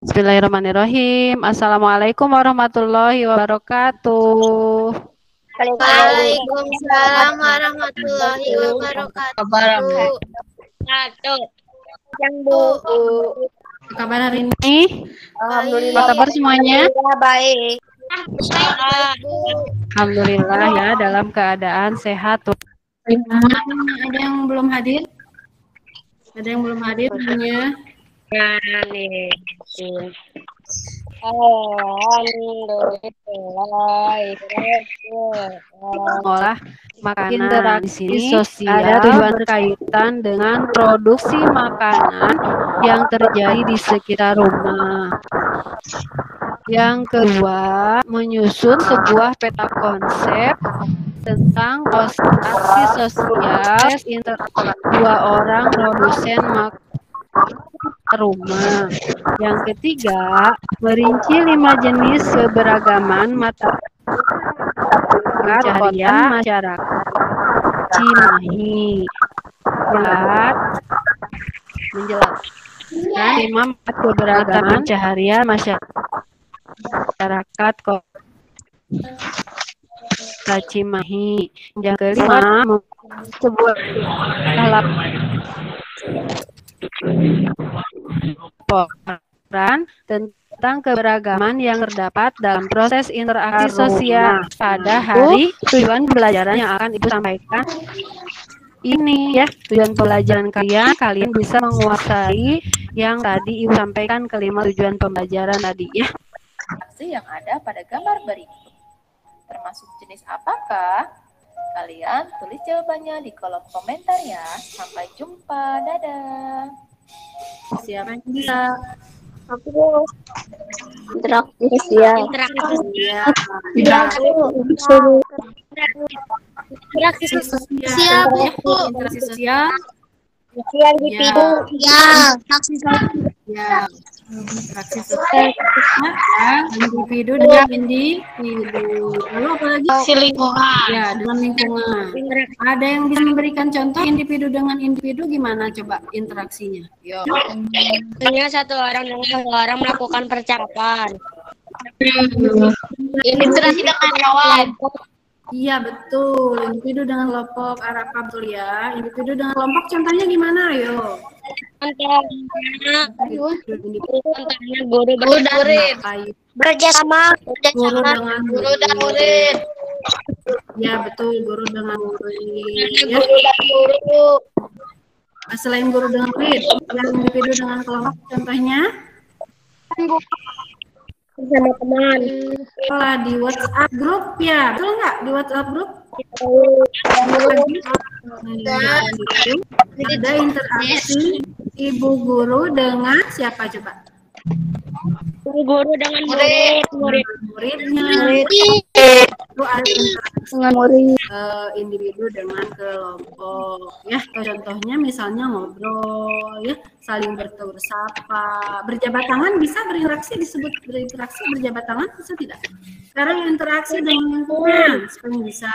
Bismillahirrahmanirrahim. Assalamualaikum warahmatullahi wabarakatuh. Waalaikumsalam warahmatullahi wabarakatuh. Yang Bu. Apa kabar hari ini? Alhamdulillah. Apa kabar semuanya? Baik. Alhamdulillah ya, dalam keadaan sehat. Ada yang belum hadir? Ada yang belum hadir semuanya? Olah makanan di sini ada tujuan berkaitan dengan produksi makanan yang terjadi di sekitar rumah. Yang kedua, menyusun sebuah peta konsep tentang aksi sosial dua orang produsen makanan rumah. Yang ketiga, merinci 5 jenis keberagaman mata pencaharian masyarakat Cimahi. Menjelaskan 5 keberagaman pencaharian masyarakat Kota Cimahi. Yang kelima, sebuah laporan tentang keberagaman yang terdapat dalam proses interaksi sosial pada hari tujuan pembelajaran yang akan Ibu sampaikan. Ini ya, tujuan pembelajaran kalian bisa menguasai yang tadi Ibu sampaikan, kelima tujuan pembelajaran tadi ya. Aksi yang ada pada gambar berikut. Termasuk jenis apakah? Kalian tulis jawabannya di kolom komentar ya. Sampai jumpa, dadah. Siapa yang bisa? Aku interaksi sosial. Interaksi sosial. Interaksi sosial. Sosial individu. Ya. Ya, interaksi sosial individu dengan individu. Lalu apa lagi? Lingkungan. Ya, dengan lingkungan. Ada yang bisa memberikan contoh individu dengan individu gimana coba interaksinya? Yo. Hanya satu orang dengan satu orang melakukan percakapan. Interaksi dengan kawan. Iya betul, individu dengan kelompok Arafah betul ya. Individu dengan kelompok contohnya gimana? Ayo. Contohnya guru dan murid berjasama. Guru dengan Guru dan murid. Ya betul, guru dengan murid. Ya. Guru dan guru. Selain guru dengan murid, yang individu dengan kelompok contohnya? Bersama teman. Sekolah di WhatsApp grup ya, betul nggak di WhatsApp grup? Ada interaksi ibu guru dengan siapa coba? Guru dengan murid. Muridnya. Itu ada interaksi Dengan murid. individu dengan kelompok ya. Contohnya misalnya ngobrol ya, saling bertegur sapa, berjabat tangan bisa berinteraksi, disebut berinteraksi berjabat tangan bisa tidak? Sekarang interaksi dengan lingkungan sekarang bisa.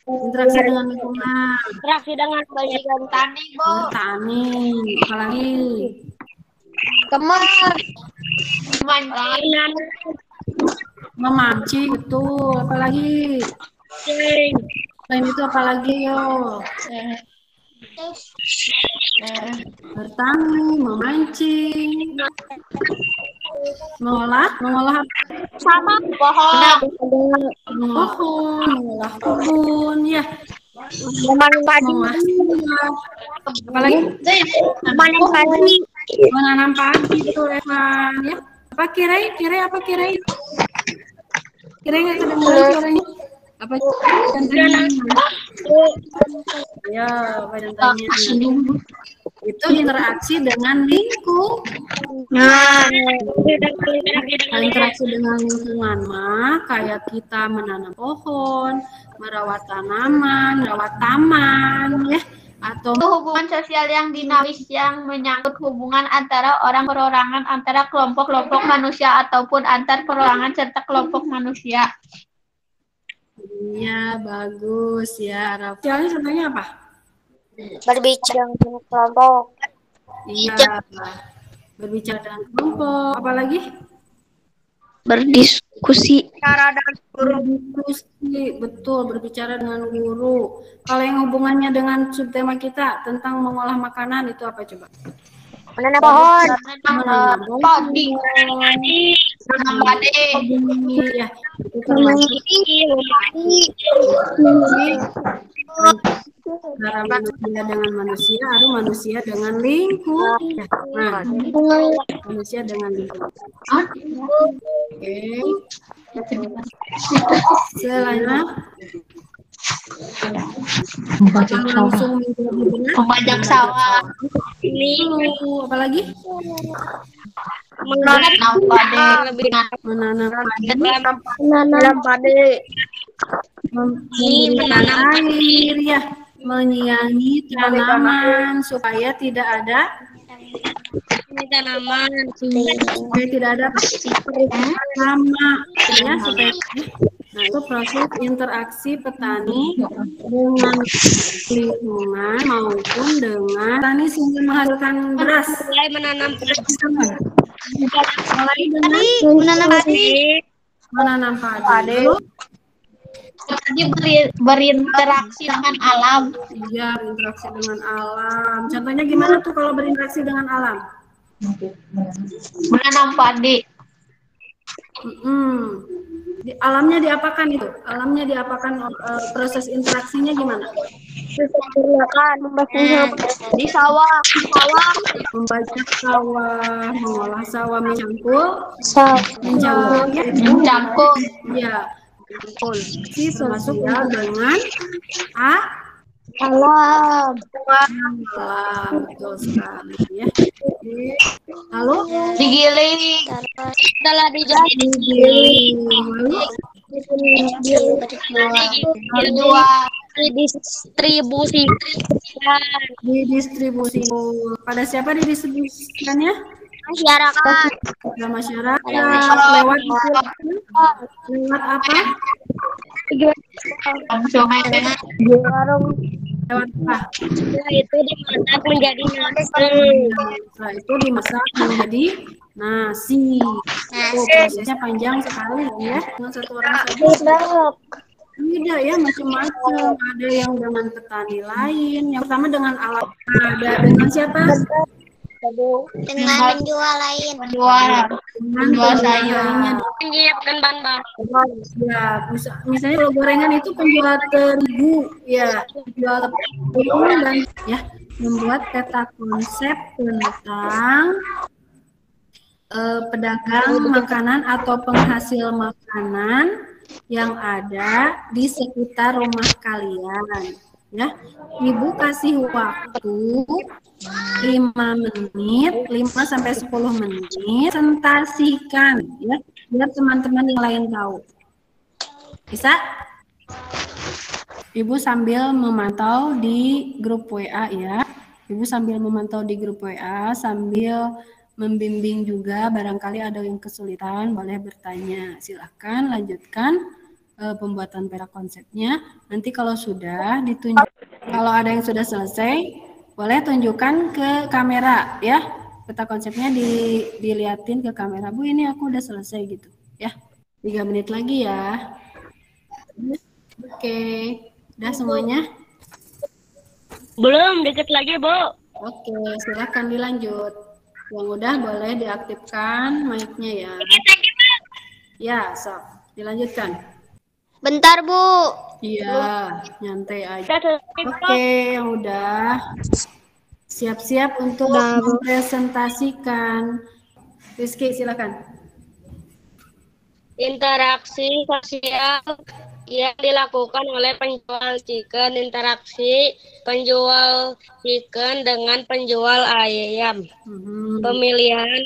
Interaksi dengan lingkungan. Interaksi dengan bajikan tani, Bu. Bertani, apalagi Kemar. memancing, betul. Apalagi selain itu apalagi yo? Bertani, memancing, mengolah Sama pohon. mengolah kebun, ya. Apalagi menanam padi, betul Evan, ya. Apa kirai apa kirai? Kirai nggak kedengaran suaranya? Apa contohnya? Ya, apa contohnya? Itu interaksi dengan interaksi dengan lingkungan mah kayak kita menanam pohon, merawat tanaman, merawat taman, ya, atau hubungan sosial yang dinamis yang menyangkut hubungan antara orang perorangan, antara kelompok-kelompok manusia ataupun antar perorangan serta kelompok manusia. Iya, bagus ya. Sosialnya contohnya apa? Berbicara dengan kelompok. Iya. Berbicara dengan kelompok, apalagi? Berdiskusi. Berdiskusi, betul, berbicara dengan guru. Kalau yang hubungannya dengan subtema kita tentang mengolah makanan itu apa coba? Menanam pohon. Menanam Padi. Menanam padi. Ya, itu termasuk antara manusia dengan manusia atau manusia dengan lingkungan. Nah, manusia dengan lingkungan. Oke. Selanjutnya langsung Membajak sawah. Apa lagi? Menanam padi. Menanam padi. Memberikan air, ya, menyiangi tanaman supaya tidak ada supaya tidak ada hama, ya, supaya. Nah, itu proses interaksi petani dengan lingkungan maupun dengan petani sehingga menghasilkan beras. Mulai menanam Menanam padi. Tadi berinteraksi dengan alam. Iya, berinteraksi dengan alam. Contohnya gimana tuh kalau berinteraksi dengan alam? Menanam padi. Alamnya diapakan itu? Alamnya diapakan, proses interaksinya gimana? di sawah. Membajak sawah, mengolah sawah, mencampur, ya, termasuk dengan Alam. betul sekali, ya. Lalu Digiling. Setelah digiling, didistribusi. Pada siapa didistribusikannya? Masyarakat. Ke masyarakat. Lewat apa? Lewat apa? Setelah itu dimasak menjadi nasi. Setelah itu dimasak menjadi nasi. Prosesnya panjang sekali, ya. Dengan satu orang saja. Tidak, ya, macam-macam. Ada yang dengan petani lain. Yang pertama dengan alat. Ada dengan siapa? Dengan penjual lain. Penjual sayur. Menyiapkan bahan baku. Ya, misalnya kalau gorengan itu penjual terigu, ya, penjual tepung, dan ya, membuat peta konsep tentang pedagang makanan atau penghasil makanan yang ada di sekitar rumah kalian. Ya, Ibu kasih waktu 5 menit, 5 sampai 10 menit, presentasikan, ya, biar teman-teman yang lain tahu. Bisa? Ibu sambil memantau di grup WA, ya. Ibu sambil memantau di grup WA, sambil membimbing juga, barangkali ada yang kesulitan, boleh bertanya. Silakan lanjutkan pembuatan peta konsepnya. Nanti kalau sudah ditunjuk, kalau ada yang sudah selesai, boleh tunjukkan ke kamera, ya. Peta konsepnya dilihatin ke kamera. Bu, ini aku udah selesai gitu, ya. 3 menit lagi, ya. Oke, udah semuanya? Belum, dikit lagi, Bu. Oke, silakan dilanjut. Yang udah boleh diaktifkan mic-nya, ya. Ya, sok. Dilanjutkan. Bentar, Bu. Iya, nyantai aja. Oke, yang udah siap-siap untuk mempresentasikan. Rizky, silakan. Interaksi sosial yang dilakukan oleh penjual chicken. Interaksi penjual chicken dengan penjual ayam. Pemilihan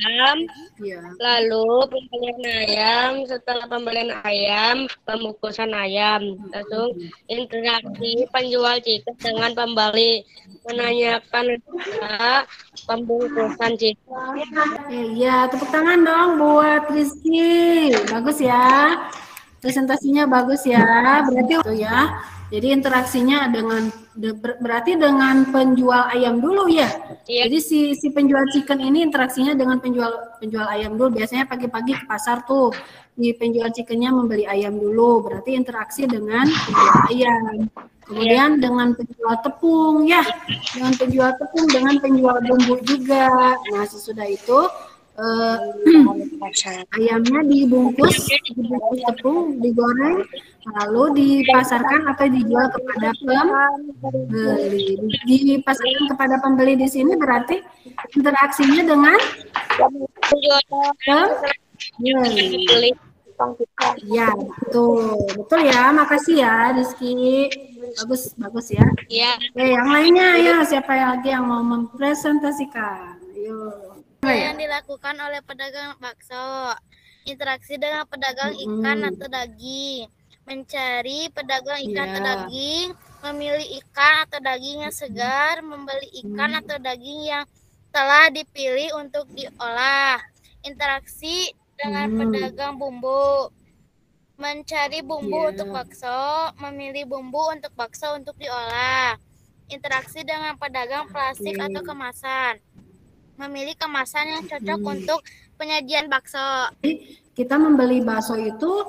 ayam, Ya. lalu pembelian ayam. Setelah pembelian ayam, pemukusan ayam. Lalu interaksi penjual chicken dengan pembeli, menanyakan pembungkusan chicken. Iya, tepuk tangan dong buat Rizky. Bagus, ya. presentasinya bagus ya. Berarti itu ya. Jadi interaksinya berarti dengan penjual ayam dulu ya. Iya. Jadi si penjual chicken ini interaksinya dengan penjual ayam dulu. Biasanya pagi-pagi ke pasar tuh. Di penjual chickennya membeli ayam dulu. Berarti interaksi dengan penjual ayam. Kemudian dengan penjual tepung ya. Dengan penjual tepung, dengan penjual bumbu juga. Nah, sesudah itu ayamnya dibungkus tepung, digoreng, lalu dipasarkan atau dijual kepada pembeli. Dipasarkan kepada pembeli di sini berarti interaksinya dengan pembeli. Ya, betul ya. Makasih ya, Rizky. Bagus ya. Iya. Yang lainnya ya, siapa lagi yang mau mempresentasikan? Ayo. Yang dilakukan oleh pedagang bakso, interaksi dengan pedagang ikan atau daging, mencari pedagang ikan atau daging, memilih ikan atau daging yang segar, membeli ikan atau daging yang telah dipilih untuk diolah, interaksi dengan pedagang bumbu, mencari bumbu untuk bakso, memilih bumbu untuk bakso untuk diolah, interaksi dengan pedagang plastik atau kemasan, memilih kemasan yang cocok untuk penyajian bakso. Kita membeli bakso itu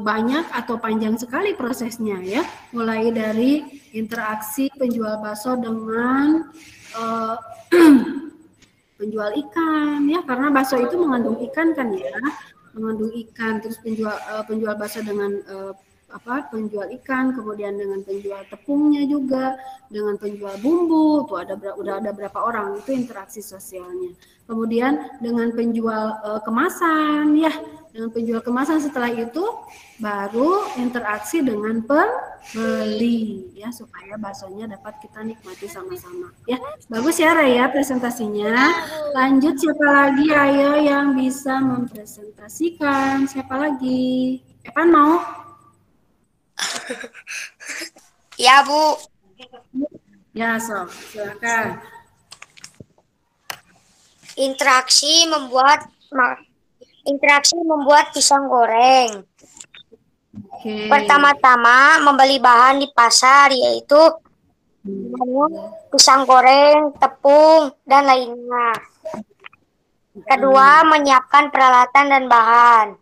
banyak atau panjang sekali prosesnya ya. Mulai dari interaksi penjual bakso dengan penjual ikan ya, karena bakso itu mengandung ikan kan ya, mengandung ikan. Terus penjual bakso dengan penjual ikan, kemudian dengan penjual tepungnya juga, dengan penjual bumbu, tuh udah ada berapa orang, itu interaksi sosialnya. Kemudian dengan penjual kemasan ya, dengan penjual kemasan, setelah itu baru interaksi dengan pembeli ya, supaya baksonya dapat kita nikmati sama-sama ya. Bagus ya Raya presentasinya. Lanjut, siapa lagi ayo yang bisa mempresentasikan? Siapa lagi? Evan mau? Ya, Bu. Ya, Sob, silakan. Interaksi membuat pisang goreng. Okay. Pertama-tama membeli bahan di pasar, yaitu pisang goreng, tepung, dan lainnya. Kedua, menyiapkan peralatan dan bahan.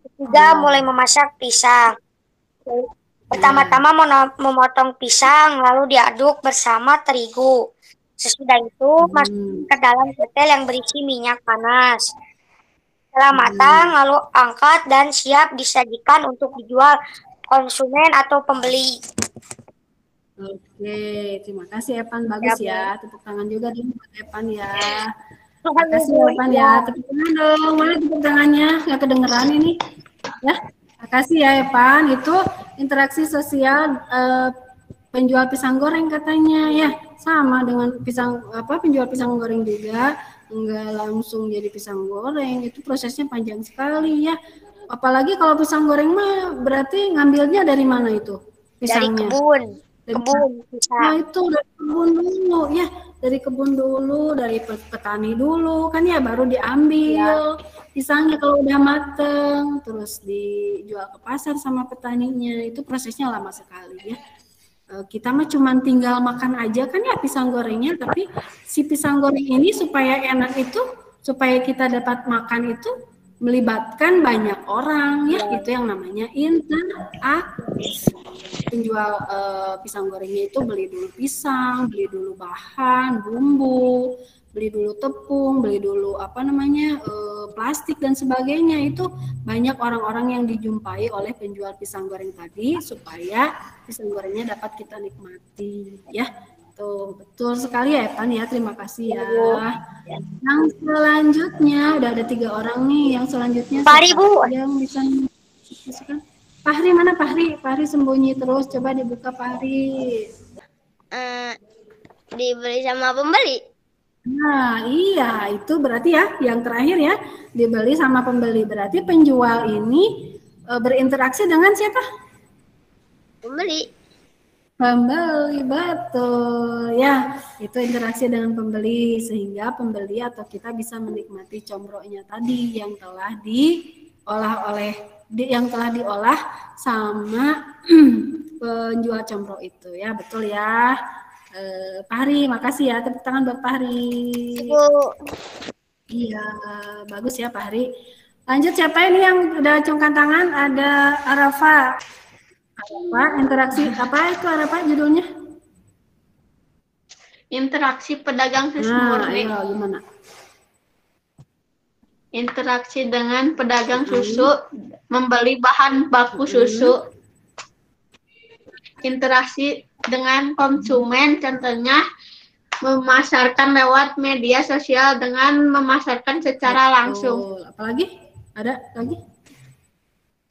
Ketiga, mulai memasak pisang. Pertama-tama memotong pisang, lalu diaduk bersama terigu. Sesudah itu masukkan ke dalam ketel yang berisi minyak panas. Setelah matang, lalu angkat dan siap disajikan untuk dijual konsumen atau pembeli. Oke, terima kasih Evan, bagus ya. Tepuk tangan juga dong buat Evan ya. Terima kasih Evan ya. Tepuk tangan dong, mana tepuk tangannya? Nggak kedengeran ini. Ya, terima kasih ya Evan. Itu interaksi sosial penjual pisang goreng katanya ya, sama dengan penjual pisang goreng juga, enggak langsung jadi pisang goreng, itu prosesnya panjang sekali ya. Apalagi kalau pisang goreng mah berarti ngambilnya dari mana itu pisangnya? Dari kebun. Nah itu dari kebun dulu ya, dari kebun dulu, dari petani dulu kan ya, baru diambil pisangnya kalau udah mateng, terus dijual ke pasar sama petaninya. Itu prosesnya lama sekali ya. Kita mah cuma tinggal makan aja kan ya pisang gorengnya, tapi si pisang goreng ini supaya enak itu, supaya kita dapat makan itu melibatkan banyak orang ya, itu yang namanya interaksi. Penjual pisang gorengnya itu beli dulu pisang, beli dulu bahan, bumbu, beli dulu tepung, beli dulu plastik dan sebagainya. Itu banyak orang-orang yang dijumpai oleh penjual pisang goreng tadi supaya pisang gorengnya dapat kita nikmati ya. Tuh, betul sekali ya Evan ya, terima kasih ya. Yang selanjutnya udah ada 3 orang nih, yang selanjutnya Fahri, Bu. Yang bisa masukkan. Fahri mana Fahri? Fahri sembunyi terus, coba dibuka Fahri. Dibeli sama pembeli. Nah, iya, itu berarti ya yang terakhir ya, dibeli sama pembeli. Berarti penjual ini berinteraksi dengan siapa? Pembeli. Pembeli, betul ya, itu interaksi dengan pembeli sehingga pembeli atau kita bisa menikmati combroknya tadi yang telah diolah oleh yang telah diolah sama penjual combro itu ya, betul ya. Pak Hari, makasih ya, tepuk tangan buat Pak Hari. Ibu. Iya, bagus ya Pak Hari. Lanjut, siapa ini yang udah acungkan tangan? Ada Arafa. Arafa, interaksi apa itu Arafa judulnya? Interaksi pedagang susu murni. Ayo, gimana? Interaksi dengan pedagang susu, membeli bahan baku susu. Interaksi dengan konsumen, contohnya memasarkan lewat media sosial dengan memasarkan secara langsung. Apalagi? Ada lagi?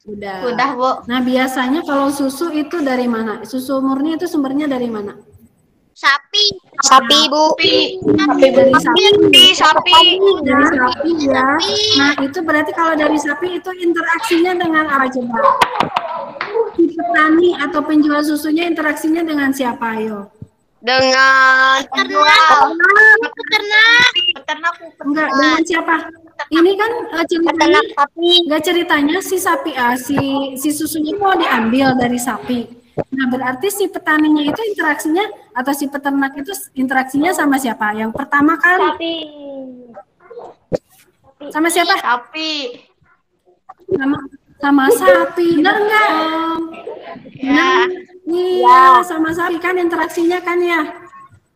Udah, Bu. Nah, biasanya kalau susu itu dari mana? Susu murni itu sumbernya dari mana? Sapi, Bu. Dari sapi. Sapi. Dari sapi ya. Nah, itu berarti kalau dari sapi itu interaksinya dengan apa coba? Si petani atau penjual susunya interaksinya dengan siapa, ayo? Dengan Peternak. Enggak, dengan siapa? Ini kan ceritanya, sapi. enggak ceritanya si sapi si susunya mau diambil dari sapi. Nah, berarti si petaninya itu interaksinya atau si peternak itu interaksinya sama siapa? Yang pertama kan Sapi. sama siapa? Sapi. Sama sapi. Benar enggak? Ya. Iya, sama sapi kan interaksinya kan ya.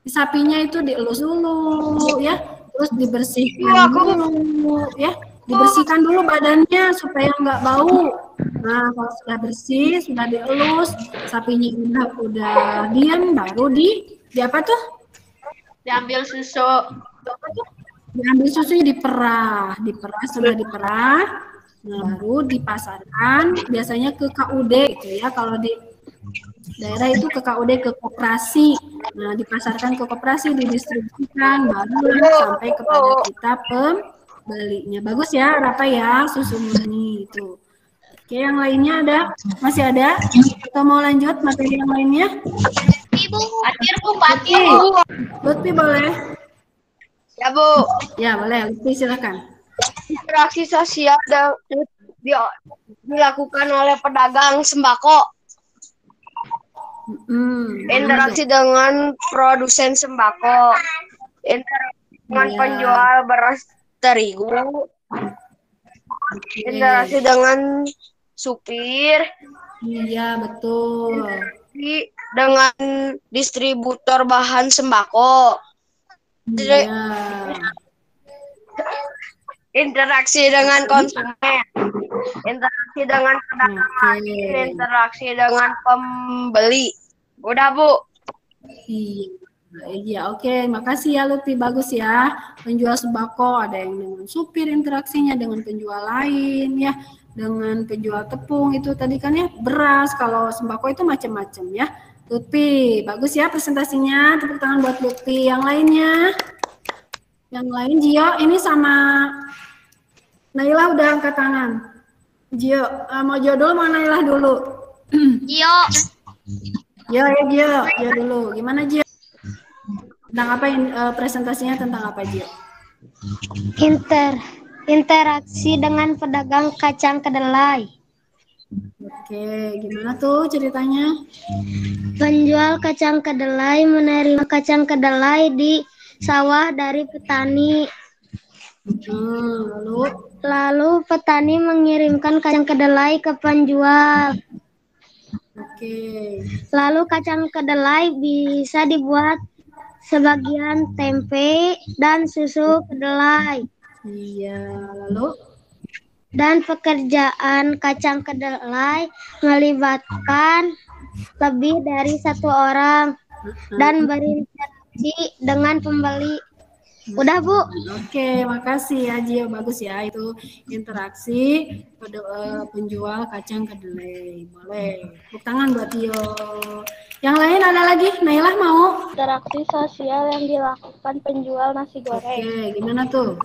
Sapinya itu dielus dulu ya, terus dibersihkan dulu ya. Dibersihkan dulu badannya supaya nggak bau. Nah, kalau sudah bersih, sudah dielus, sapinya udah diam, baru di apa tuh? Diambil susu. Diambil susunya diperah sudah diperah, nah, baru dipasarkan biasanya ke KUD gitu ya. Kalau di daerah itu ke KUD, ke koperasi. Nah, dipasarkan ke koperasi, didistribusikan, baru sampai kepada kita pembelinya. Bagus ya, Rafa ya, susu murni itu. Oke, yang lainnya ada? Masih ada? Atau mau lanjut materi yang lainnya? Ibu. Patir, Bu. Lutfi boleh? Ya, Bu. Ya, boleh. Lutfi silakan. Interaksi sosial dilakukan oleh pedagang sembako. Interaksi dengan produsen sembako. Interaksi dengan penjual beras terigu. Interaksi dengan supir. Iya, betul. Dengan distributor bahan sembako. Iya. Interaksi dengan konsumen. Interaksi dengan pedagang lain. Interaksi dengan pembeli. Udah, Bu. Iya, oke. Makasih ya Lutfi, bagus ya. Penjual sembako ada yang dengan supir interaksinya, dengan penjual lain ya, dengan penjual tepung itu tadi kan ya, beras. Kalau sembako itu macam-macam ya. Lutfi, bagus ya presentasinya. Tepuk tangan buat Lutfi. Yang lainnya? Yang lain Gio, ini sama Naila udah angkat tangan. Gio, mau Gio dulu, mau Naila dulu? Gio. Gio dulu. Gimana Gio? Tentang apa presentasinya tentang apa Gio? Interaksi dengan pedagang kacang kedelai. Oke, gimana tuh ceritanya? Penjual kacang kedelai menerima kacang kedelai di sawah dari petani. Lalu petani mengirimkan kacang kedelai ke penjual. Oke. Lalu kacang kedelai bisa dibuat sebagian tempe dan susu kedelai. Iya, lalu? Dan pekerjaan kacang kedelai melibatkan lebih dari satu orang dan berinteraksi dengan pembeli. Udah, Bu. Oke, makasih ya Gio, bagus ya itu interaksi penjual kacang kedelai. Boleh. Tepuk tangan buat Gio. Yang lain ada lagi? Nailah mau? Interaksi sosial yang dilakukan penjual nasi goreng. Oke, gimana tuh?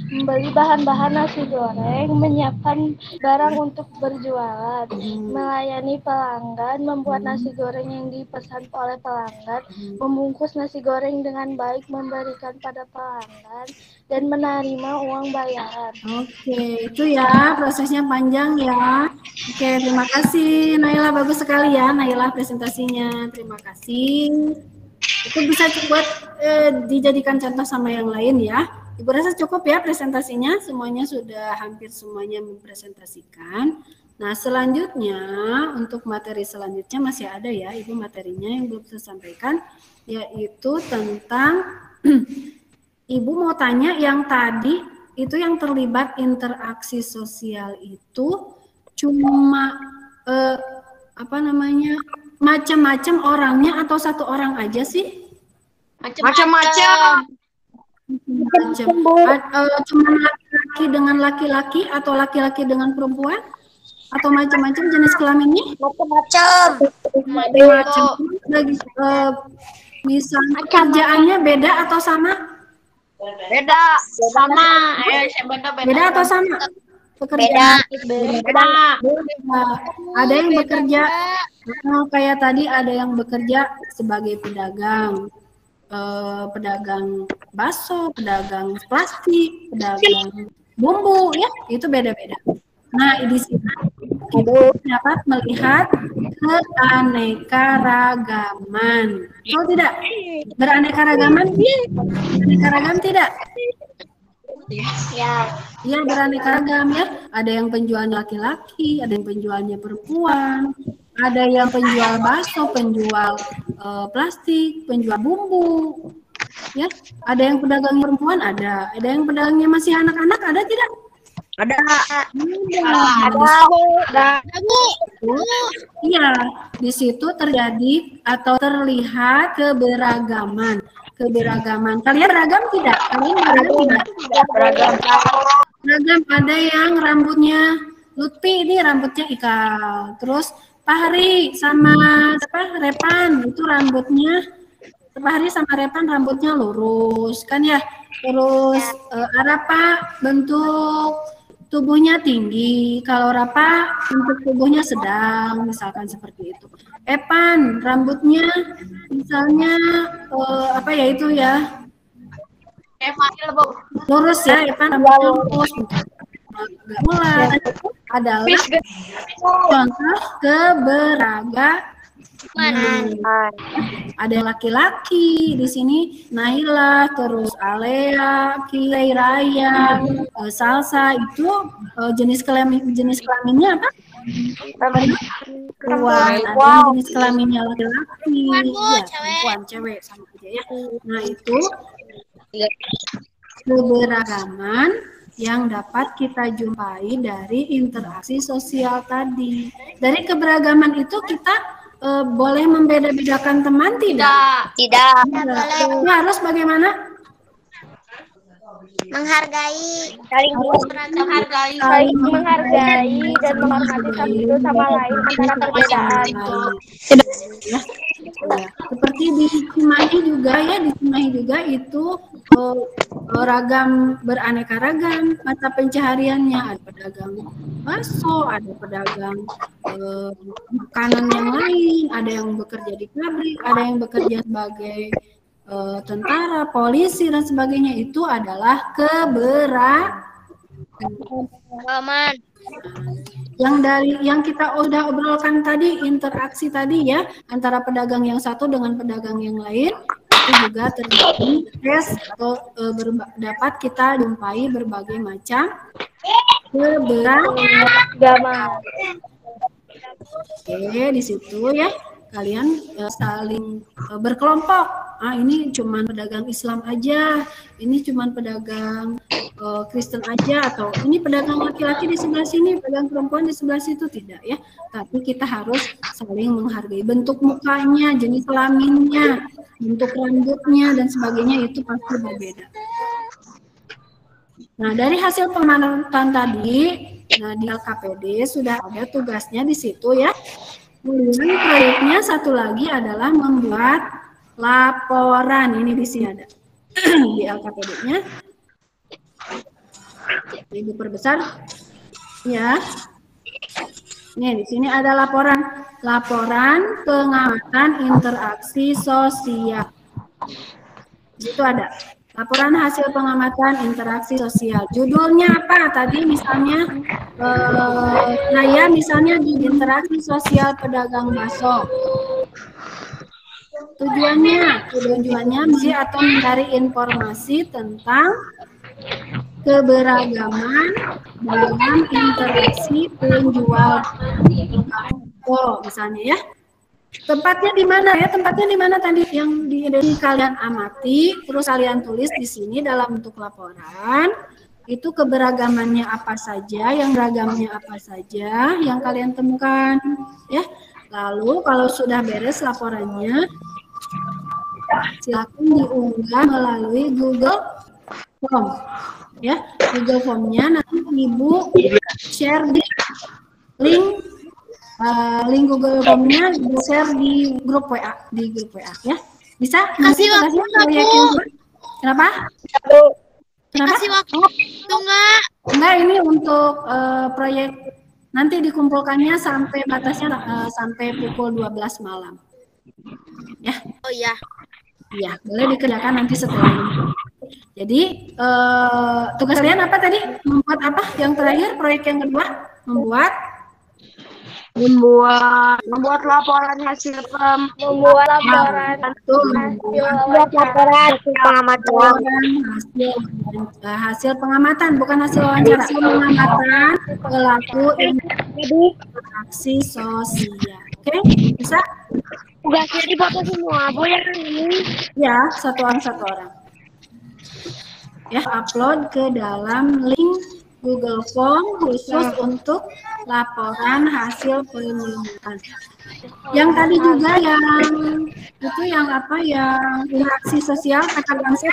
membeli bahan-bahan nasi goreng, menyiapkan barang untuk berjualan, melayani pelanggan, membuat nasi goreng yang dipesan oleh pelanggan, membungkus nasi goreng dengan baik, memberikan pada pelanggan, dan menerima uang bayaran. Oke, itu ya prosesnya panjang ya. Oke, terima kasih Naila, bagus sekali ya Naila presentasinya. Terima kasih. Itu bisa buat dijadikan contoh sama yang lain ya. Ibu rasa cukup ya presentasinya, semuanya sudah hampir semuanya mempresentasikan. Nah, selanjutnya untuk materi selanjutnya masih ada ya Ibu materinya yang belum saya sampaikan, yaitu tentang Ibu mau tanya yang tadi itu yang terlibat interaksi sosial itu cuma macam-macam orangnya atau satu orang aja sih? Macam-macam. Cuma laki-laki dengan laki-laki atau laki-laki dengan perempuan atau macam-macam jenis kelaminnya? Macam-macam. Misalnya kerjaannya beda atau sama? Beda. Sama. Beda atau sama? Pekerjaan beda. Ada yang bekerja kayak tadi, ada yang bekerja sebagai pedagang, pedagang bakso, pedagang plastik, pedagang bumbu, ya itu beda-beda. Nah di sini kita dapat melihat keanekaragaman. Oh tidak, beraneka-ragaman? Beraneka-ragam tidak? Ya. Iya beraneka ragam ya. Ada yang penjualnya laki-laki, ada yang penjualnya perempuan, ada yang penjual bakso, penjual plastik, penjual bumbu, ya. Ada yang pedagang perempuan, ada yang pedagangnya masih anak-anak, ada tidak? Ada. Iya, di situ terjadi atau terlihat keberagaman. Kalian beragam tidak? Kalian beragam tidak? Beragam. Beragam. Ada yang rambutnya Lutfi, ini rambutnya ikal. Terus Pak Hari sama Repan itu rambutnya, Pak Hari sama Repan rambutnya lurus kan ya. Terus Arapa bentuk tubuhnya tinggi, kalau Rapa bentuk tubuhnya sedang, misalkan seperti itu. Epan rambutnya misalnya lurus ya, Epan rambutnya lurus. Enggak mulai adalah contoh keberagaman. Ada laki-laki di sini, Naila, terus Alea, Kilei, Raya, Salsa itu jenis kelaminnya apa? Perempuan. Ada jenis kelaminnya laki-laki, ya, perempuan, cewek sama aja ya. Nah itu keberagaman yang dapat kita jumpai dari interaksi sosial tadi. Dari keberagaman itu kita boleh membeda-bedakan teman tidak? Tidak. Harus bagaimana? Menghargai. Saling menghargai dan menghormati satu sama lain antara perbedaan. Ya, seperti di Cimahi juga itu ragam, beraneka ragam mata pencahariannya. Ada pedagang bakso, ada pedagang makanan yang lain, ada yang bekerja di pabrik, ada yang bekerja sebagai tentara, polisi dan sebagainya. Itu adalah keberagaman. Yang kita udah obrolkan tadi, interaksi tadi ya antara pedagang yang satu dengan pedagang yang lain, itu juga terjadi atau dapat kita jumpai berbagai macam keberagaman. Oke, di situ ya kalian saling berkelompok. Ini cuman pedagang Islam aja, ini cuman pedagang Kristen aja, atau ini pedagang laki-laki di sebelah sini, pedagang perempuan di sebelah situ, tidak ya. Tapi kita harus saling menghargai bentuk mukanya, jenis kelaminnya, bentuk rambutnya dan sebagainya, itu pasti berbeda. Nah, dari hasil pemantauan tadi, di LKPD sudah ada tugasnya di situ ya. Kemudian proyeknya satu lagi adalah membuat laporan. Ini di sini ada di LKPD-nya. Ibu perbesar. Ya. Nih, di sini ada laporan pengamatan interaksi sosial. Itu ada laporan hasil pengamatan interaksi sosial. Judulnya apa? Tadi misalnya Naya misalnya di interaksi sosial pedagang bakso. Tujuannya mesti atau mencari informasi tentang keberagaman dalam interaksi penjual bakso misalnya ya. Tempatnya di mana ya? Tempatnya di mana tadi yang di kalian amati, terus kalian tulis di sini dalam bentuk laporan. Itu keberagamannya apa saja, yang beragamnya apa saja yang kalian temukan ya. Lalu kalau sudah beres laporannya, silakan diunggah melalui Google Form. Ya, Google Form-nya nanti Ibu share di link Google Form-nya share di grup WA ya. Bisa? Kasih waktu proyek Kenapa? Kasih waktu enggak? Enggak, ini untuk proyek nanti dikumpulkannya sampai batasnya sampai pukul 12 malam. Ya. Oh iya. Iya, boleh dikerjakan nanti setelah ini. Jadi tugas kalian apa tadi? Membuat apa? Yang terakhir proyek yang kedua Membuat laporan hasil hasil pengamatan, bukan hasil wawancara. Pengamatan pelaku interaksi sosial. Oke, bisa? Tugasnya dibaca semua, boleh kan ini? Ya, satu orang. Ya, upload ke dalam link Google Form khusus untuk laporan hasil pengamatan. Yang tadi juga yang interaksi sosial kata konsep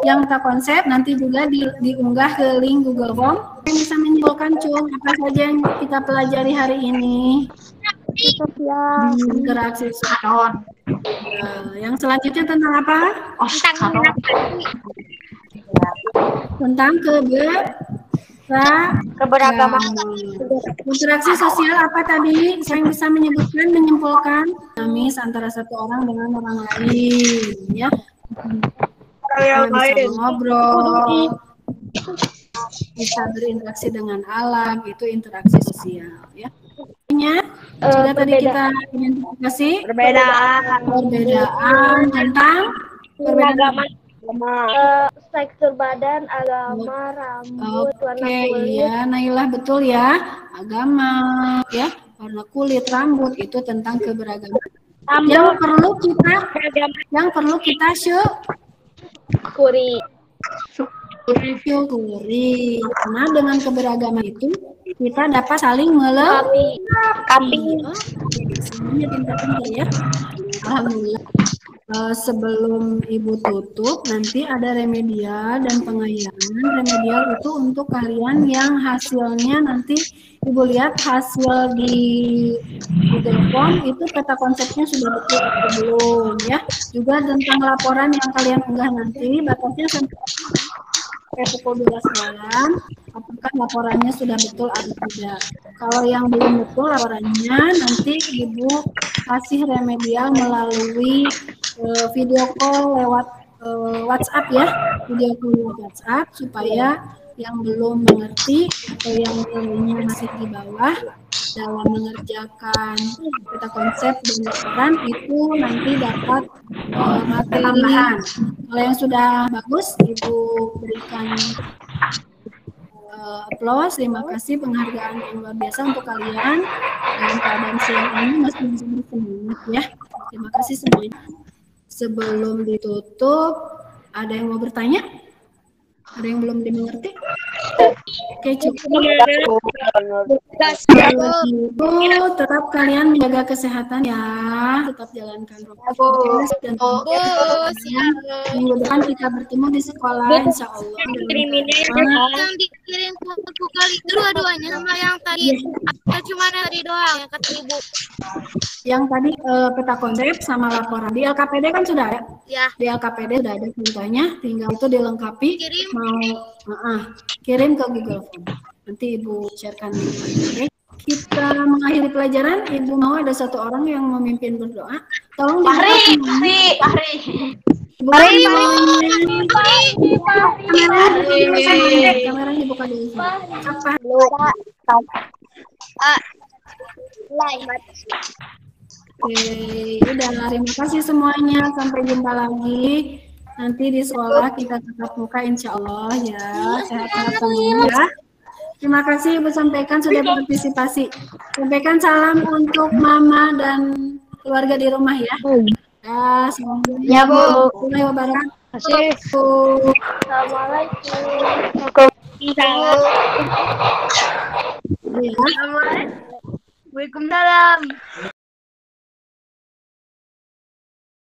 yang tak konsep nanti juga diunggah ke link Google Form. Yang bisa menyimpulkan apa saja yang kita pelajari hari ini. Interaksi sosial. Yang selanjutnya tentang apa? Tentang keberagaman. Interaksi sosial apa tadi? Saya bisa menyimpulkan dinamis antara satu orang dengan orang lain, ya. Bisa ngobrol, bisa berinteraksi dengan alam, itu interaksi sosial, ya. Sudah tadi kita identifikasi perbedaan tentang perbedaan tekstur badan, agama, rambut, warna kulit. Iya, Nailah betul ya. Agama, ya, warna kulit, rambut itu tentang keberagaman. Yang perlu kita syukuri. Karena dengan keberagaman itu kita dapat saling melengkapi. Semuanya pintar-pintar ya. Alhamdulillah. Sebelum Ibu tutup, nanti ada remedial dan pengayaran. Remedial itu untuk kalian yang hasilnya nanti Ibu lihat hasil di Google Form itu peta konsepnya sudah betul atau belum ya. Juga tentang laporan yang kalian unggah nanti batasnya sampai pukul 12 malam. Apakah laporannya sudah betul atau tidak? Kalau yang belum betul laporannya nanti Ibu kasih remedial melalui video call lewat WhatsApp ya, video call lewat WhatsApp supaya yang belum mengerti atau yang nilainya masih di bawah dalam mengerjakan peta konsep dan laporan itu nanti dapat materi tambahan. Kalau yang sudah bagus, Ibu berikan applause, terima kasih, penghargaan yang luar biasa untuk kalian. Dalam keadaan siang ini masih bisa bersemangat ya. Terima kasih semuanya. Sebelum ditutup, ada yang mau bertanya? Ada yang belum dimengerti? Oke, cukup. Tetap kalian menjaga kesehatan ya. Tetap jalankan prokes dan minggu depan kita bertemu di sekolah, insya Allah. Yang dikirim buku kali dua-duanya sama yang tadi atau cuma dari doang yang kata Ibu? Yang tadi peta konsep sama laporan di LKPD kan sudah ada. Ya. Di LKPD sudah ada contohnya, tinggal itu dilengkapi mau kirim ke Google Form. Nanti Ibu sharekan link. Oke. Kita mengakhiri pelajaran. Ibu mau ada satu orang yang memimpin berdoa. Tolong Fahri. Kameranya dibuka dulu. Apa? Oke, udah. Terima kasih semuanya. Sampai jumpa lagi. Nanti di sekolah kita tetap muka insya Allah ya. Sehat-sehat semuanya ya. Terima kasih Ibu sampaikan sudah berpartisipasi. Sampaikan salam untuk Mama dan keluarga di rumah ya. Ya, semoga Ya, Bu. Warahmatullahi wabarakatuh. Assalamualaikum. Ya. Waalaikumsalam.